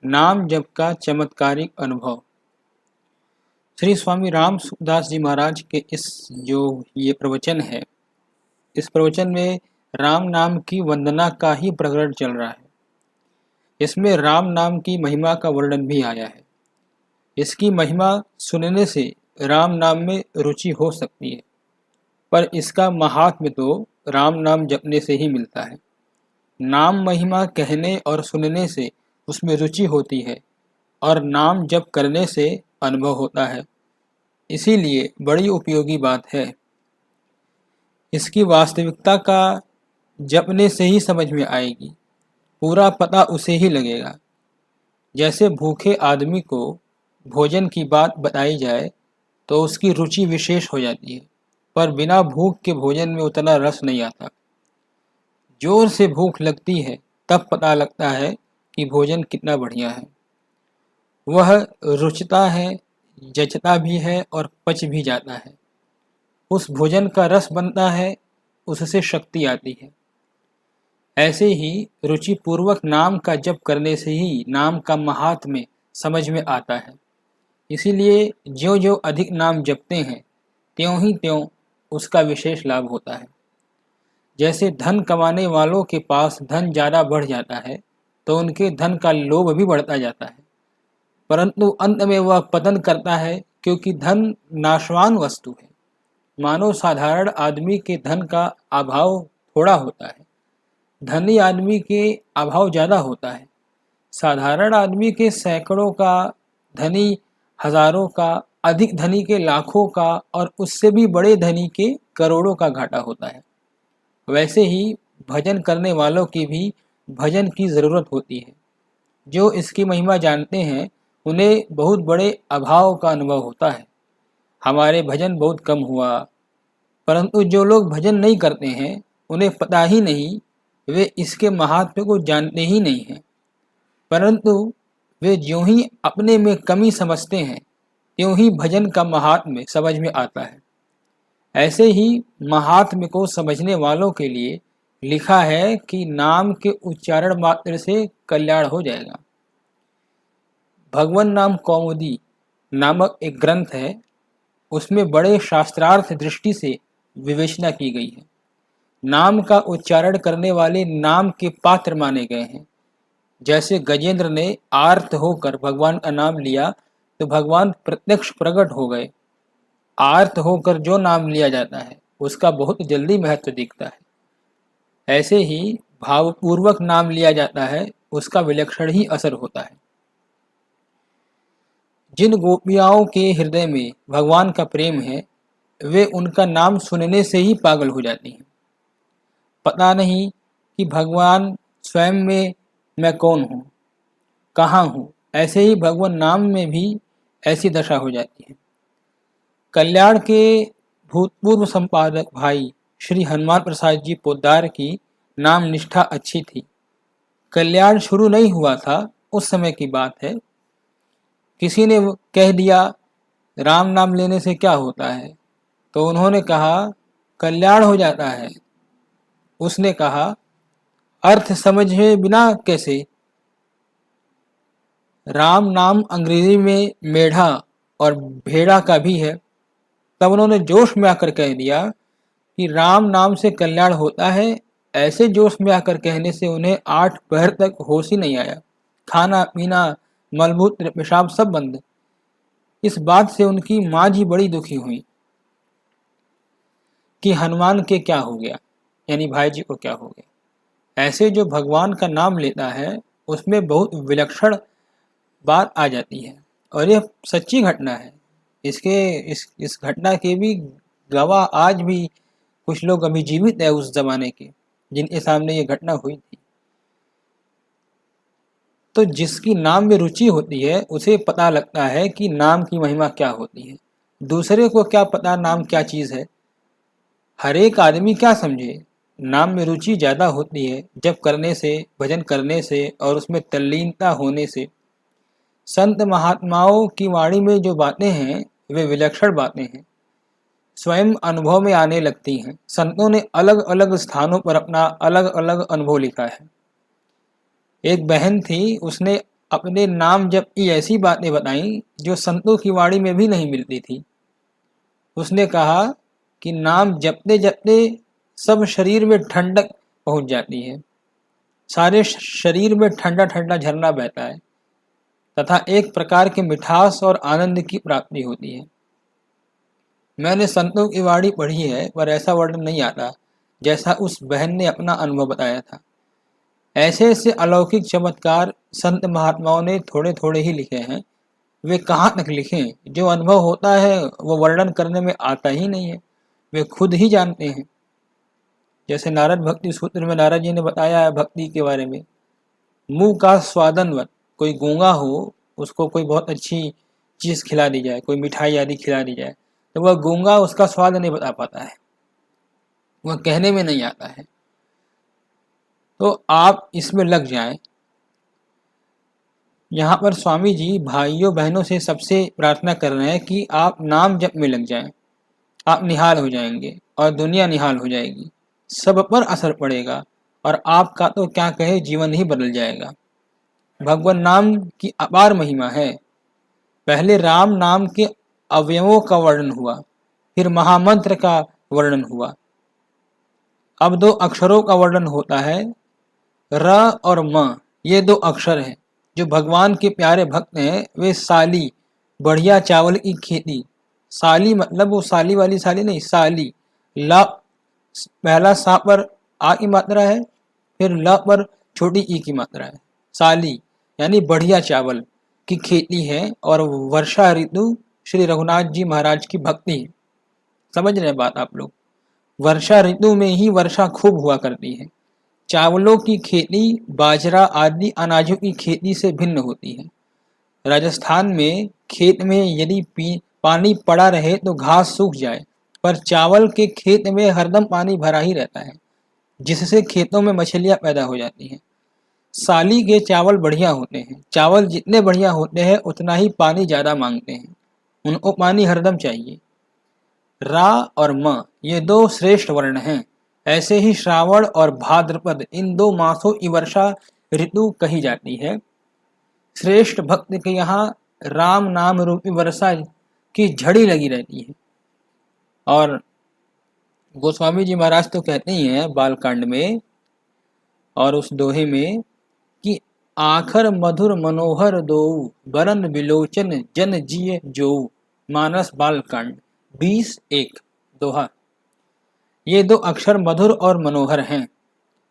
नाम जप का चमत्कारिक अनुभव। श्री स्वामी राम सुखदास जी महाराज के इस जो ये प्रवचन है, इस प्रवचन में राम नाम की वंदना का ही प्रकरण चल रहा है। इसमें राम नाम की महिमा का वर्णन भी आया है। इसकी महिमा सुनने से राम नाम में रुचि हो सकती है, पर इसका महात्म्य तो राम नाम जपने से ही मिलता है। नाम महिमा कहने और सुनने से उसमें रुचि होती है और नाम जप करने से अनुभव होता है। इसीलिए बड़ी उपयोगी बात है। इसकी वास्तविकता का जपने से ही समझ में आएगी, पूरा पता उसे ही लगेगा। जैसे भूखे आदमी को भोजन की बात बताई जाए तो उसकी रुचि विशेष हो जाती है, पर बिना भूख के भोजन में उतना रस नहीं आता। जोर से भूख लगती है तब पता लगता है कि भोजन कितना बढ़िया है। वह रुचता है, जचता भी है और पच भी जाता है। उस भोजन का रस बनता है, उससे शक्ति आती है। ऐसे ही रुचि पूर्वक नाम का जप करने से ही नाम का महात्म्य समझ में आता है। इसीलिए ज्यों ज्यों अधिक नाम जपते हैं त्यों ही त्यों उसका विशेष लाभ होता है। जैसे धन कमाने वालों के पास धन ज़्यादा बढ़ जाता है तो उनके धन का लोभ भी बढ़ता जाता है, परंतु अंत में वह पतन करता है, क्योंकि धन नाशवान वस्तु है। मानो साधारण आदमी के धन का अभाव थोड़ा होता है, धनी आदमी के अभाव ज़्यादा होता है। साधारण आदमी के सैकड़ों का, धनी हजारों का, अधिक धनी के लाखों का और उससे भी बड़े धनी के करोड़ों का घाटा होता है। वैसे ही भजन करने वालों की भी भजन की ज़रूरत होती है। जो इसकी महिमा जानते हैं उन्हें बहुत बड़े अभाव का अनुभव होता है। हमारे भजन बहुत कम हुआ, परंतु जो लोग भजन नहीं करते हैं उन्हें पता ही नहीं, वे इसके महात्म्य को जानते ही नहीं हैं। परंतु वे ज्यों ही अपने में कमी समझते हैं त्यों ही भजन का महात्म्य समझ में आता है। ऐसे ही महात्म्य को समझने वालों के लिए लिखा है कि नाम के उच्चारण मात्र से कल्याण हो जाएगा। भगवन नाम कौमुदी नामक एक ग्रंथ है, उसमें बड़े शास्त्रार्थ दृष्टि से विवेचना की गई है। नाम का उच्चारण करने वाले नाम के पात्र माने गए हैं। जैसे गजेंद्र ने आर्त होकर भगवान का नाम लिया तो भगवान प्रत्यक्ष प्रकट हो गए। आर्त होकर जो नाम लिया जाता है उसका बहुत जल्दी महत्व दिखता है। ऐसे ही भावपूर्वक नाम लिया जाता है, उसका विलक्षण ही असर होता है। जिन गोपियाओं के हृदय में भगवान का प्रेम है वे उनका नाम सुनने से ही पागल हो जाती हैं। पता नहीं कि भगवान स्वयं में मैं कौन हूँ, कहाँ हूँ, ऐसे ही भगवान नाम में भी ऐसी दशा हो जाती है। कल्याण के भूतपूर्व संपादक भाई श्री हनुमान प्रसाद जी पोद्दार की नाम निष्ठा अच्छी थी। कल्याण शुरू नहीं हुआ था, उस समय की बात है। किसी ने कह दिया राम नाम लेने से क्या होता है, तो उन्होंने कहा कल्याण हो जाता है। उसने कहा अर्थ समझे बिना कैसे? राम नाम अंग्रेजी में मेढ़ा और भेड़ा का भी है। तब उन्होंने जोश में आकर कह दिया कि राम नाम से कल्याण होता है। ऐसे जोश में आकर कहने से उन्हें 8 पहर तक होश ही नहीं आया। खाना पीना, मलमूत्र, पेशाब सब बंद। इस बात से उनकी माँ जी बड़ी दुखी हुई कि हनुमान के क्या हो गया, यानी भाई जी को क्या हो गया। ऐसे जो भगवान का नाम लेता है उसमें बहुत विलक्षण बात आ जाती है, और यह सच्ची घटना है। इस घटना के भी गवाह आज भी कुछ लोग अभी जीवित है उस जमाने के, जिनके सामने ये घटना हुई थी। तो जिसकी नाम में रुचि होती है उसे पता लगता है कि नाम की महिमा क्या होती है। दूसरे को क्या पता नाम क्या चीज़ है। हर एक आदमी क्या समझे, नाम में रुचि ज़्यादा होती है जप करने से, भजन करने से और उसमें तल्लीनता होने से। संत महात्माओं की वाणी में जो बातें हैं वे विलक्षण बातें हैं, स्वयं अनुभव में आने लगती हैं। संतों ने अलग अलग स्थानों पर अपना अलग अलग अनुभव लिखा है। एक बहन थी, उसने अपने नाम जप की ऐसी बातें बताई जो संतों की वाणी में भी नहीं मिलती थी। उसने कहा कि नाम जपते जपते सब शरीर में ठंडक पहुंच जाती है, सारे शरीर में ठंडा ठंडा झरना बहता है तथा एक प्रकार के मिठास और आनंद की प्राप्ति होती है। मैंने संतों की वाणी पढ़ी है पर ऐसा वर्णन नहीं आता जैसा उस बहन ने अपना अनुभव बताया था। ऐसे ऐसे अलौकिक चमत्कार संत महात्माओं ने थोड़े थोड़े ही लिखे हैं। वे कहाँ तक लिखें, जो अनुभव होता है वो वर्णन करने में आता ही नहीं है, वे खुद ही जानते हैं। जैसे नारद भक्ति सूत्र में नारद जी ने बताया है भक्ति के बारे में, मुंह का स्वादनवत, कोई गूंगा हो उसको कोई बहुत अच्छी चीज खिला दी जाए, कोई मिठाई आदि खिला दी जाए तो वह गूंगा उसका स्वाद नहीं बता पाता है, वह कहने में नहीं आता है। तो आप इसमें लग जाएं। यहाँ पर स्वामी जी भाइयों बहनों से सबसे प्रार्थना कर रहे हैं कि आप नाम जप में लग जाएं, आप निहाल हो जाएंगे और दुनिया निहाल हो जाएगी, सब पर असर पड़ेगा और आपका तो क्या कहे जीवन ही बदल जाएगा। भगवान नाम की अपार महिमा है। पहले राम नाम के अवयवों का वर्णन हुआ, फिर महामंत्र का वर्णन हुआ, अब 2 अक्षरों का वर्णन होता है। र और म ये 2 अक्षर हैं। जो भगवान के प्यारे भक्त हैं वे साली, बढ़िया चावल की खेती, साली मतलब वो साली वाली साली नहीं, साली, ला पहला सा पर आ की मात्रा है, फिर ल पर छोटी ई की मात्रा है। साली यानी बढ़िया चावल की खेती है और वर्षा ऋतु श्री रघुनाथ जी महाराज की भक्ति है। समझ रहे हैं बात आप लोग? वर्षा ऋतु में ही वर्षा खूब हुआ करती है। चावलों की खेती बाजरा आदि अनाजों की खेती से भिन्न होती है। राजस्थान में खेत में यदि पानी पड़ा रहे तो घास सूख जाए, पर चावल के खेत में हरदम पानी भरा ही रहता है, जिससे खेतों में मछलियां पैदा हो जाती हैं। साली के चावल बढ़िया होते हैं। चावल जितने बढ़िया होते हैं उतना ही पानी ज़्यादा मांगते हैं, उनको पानी हरदम चाहिए। रा और म ये 2 श्रेष्ठ वर्ण हैं। ऐसे ही श्रावण और भाद्रपद इन 2 मासों की वर्षा ऋतु कही जाती है। श्रेष्ठ भक्त के यहाँ राम नाम रूपी वर्षा की झड़ी लगी रहती है। और गोस्वामी जी महाराज तो कहते ही हैं बालकांड में और उस दोहे में कि आखर मधुर मनोहर दो, बरन बिलोचन जन जिय जो। मानस बालकांड 20:1 दोहा। ये 2 अक्षर मधुर और मनोहर हैं।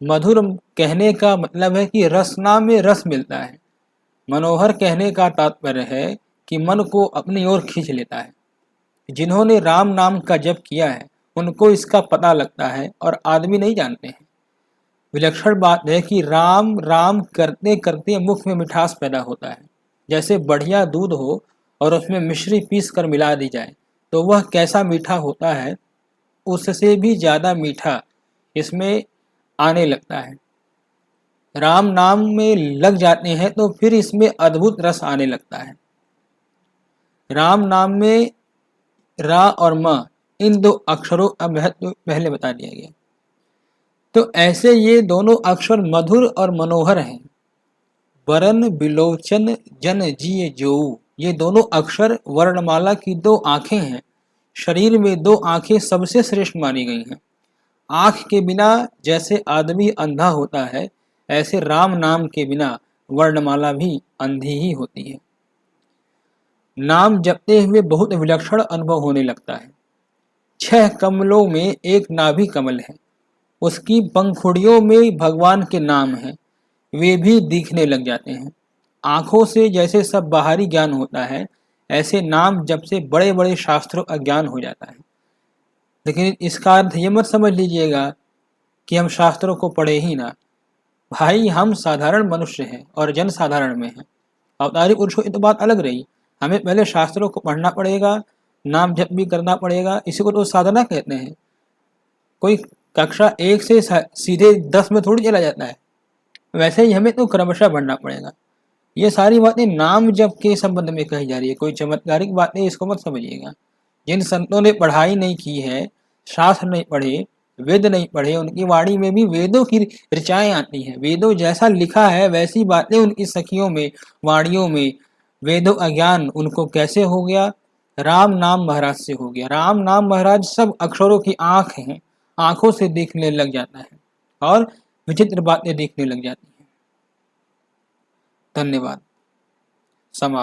मधुर कहने का मतलब है कि रसना में रस मिलता है। मनोहर कहने का तात्पर्य है कि मन को अपनी ओर खींच लेता है। जिन्होंने राम नाम का जप किया है उनको इसका पता लगता है और आदमी नहीं जानते हैं। विलक्षण बात है कि राम राम करते करते मुख में मिठास पैदा होता है। जैसे बढ़िया दूध हो और उसमें मिश्री पीस कर मिला दी जाए तो वह कैसा मीठा होता है, उससे भी ज़्यादा मीठा इसमें आने लगता है। राम नाम में लग जाते हैं तो फिर इसमें अद्भुत रस आने लगता है। राम नाम में रा और म इन 2 अक्षरों का महत्व पहले बता दिया गया। तो ऐसे ये दोनों अक्षर मधुर और मनोहर हैं। वरन बिलोचन जन जिय जो, ये दोनों अक्षर वर्णमाला की 2 आंखें हैं। शरीर में 2 आंखें सबसे श्रेष्ठ मानी गई हैं। आंख के बिना जैसे आदमी अंधा होता है, ऐसे राम नाम के बिना वर्णमाला भी अंधी ही होती है। नाम जपते हुए बहुत विलक्षण अनुभव होने लगता है। 6 कमलों में एक नाभि कमल है, उसकी पंखुड़ियों में भगवान के नाम हैं, वे भी दिखने लग जाते हैं। आंखों से जैसे सब बाहरी ज्ञान होता है, ऐसे नाम जप से बड़े बड़े शास्त्रों का ज्ञान हो जाता है। लेकिन इसका अर्थ ये मत समझ लीजिएगा कि हम शास्त्रों को पढ़े ही ना। भाई हम साधारण मनुष्य हैं और जन साधारण में हैं। अवतारी पुरुषों की तो बात अलग रही। हमें पहले शास्त्रों को पढ़ना पड़ेगा, नाम जप भी करना पड़ेगा, इसी को तो साधना कहते हैं। कोई कक्षा 1 से सीधे 10 में थोड़ी चला जाता है। वैसे ही हमें तो क्रमशः बढ़ना पड़ेगा। ये सारी बातें नाम जप के संबंध में कही जा रही है, कोई चमत्कारिक बातें इसको मत समझिएगा। जिन संतों ने पढ़ाई नहीं की है, शास्त्र नहीं पढ़े, वेद नहीं पढ़े, उनकी वाणी में भी वेदों की ऋचाएँ आती हैं। वेदों जैसा लिखा है वैसी बातें उनकी सखियों में, वाणियों में। वेदों अज्ञान उनको कैसे हो गया? राम नाम महाराज से हो गया। राम नाम महाराज सब अक्षरों की आँख हैं, आँखों से देखने लग जाता है और विचित्र बातें देखने लग जाती हैं। धन्यवाद। समाप्त।